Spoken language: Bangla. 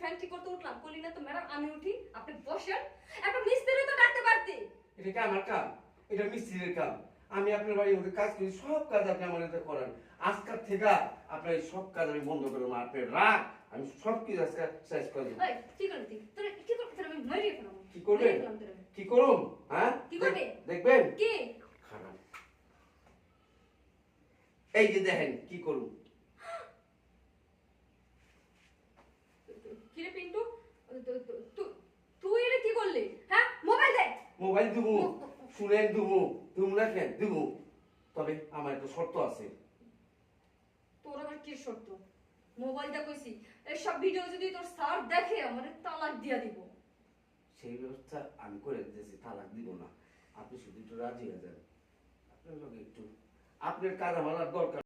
ফ্যান ঠিক করতে উঠলাম, বলি না তো ম্যাডাম আমি উঠি, আপনি বসেন। একটা মিস্ত্রি তো ডাকতে পারতি। এটা কি আমার কাম? এটা মিস্ত্রির কাম। আমি আপনার বাড়ির মধ্যে কাজ করি, সব কাজ আপনি আমার হাতে করান। আজকাল থেকে আপনার এই সব কাজ আমি বন্ধ করবো। আপনার রাগ আমি সব কিছু আজকে শেষ করে দেবো। এই কি করলি তুই? তোর কি করবি? তোর আমি মারিয়ে ফেলাম। কি করবেন? মারিয়ে ফেলাম তোরে। কি করুম? হ্যাঁ, কি করবে? দেখবেন কি? খারাপ। এই যে দেখেন কি করুম। কি রে পিন্টু, তুই এটা কি করলি? হ্যাঁ, মোবাইল দে। মোবাইল দেবো, শুনেন দেবো, তুমি না কেন দেবো, তবে আমার একটা শর্ত আছে। তোর আবার কি শর্ত? মোবাইলটা কইছি, এইসব ভিডিও যদি তোর স্যার দেখে আমারে তালাক দিয়া দিব। সেই ব্যবস্থা আমি করে দিতেছি, তালাক দিব না। আপনি শুধু একটু রাজি হয়ে যান। আপনার লগে একটু, আপনার কাজ আমার আর দরকার।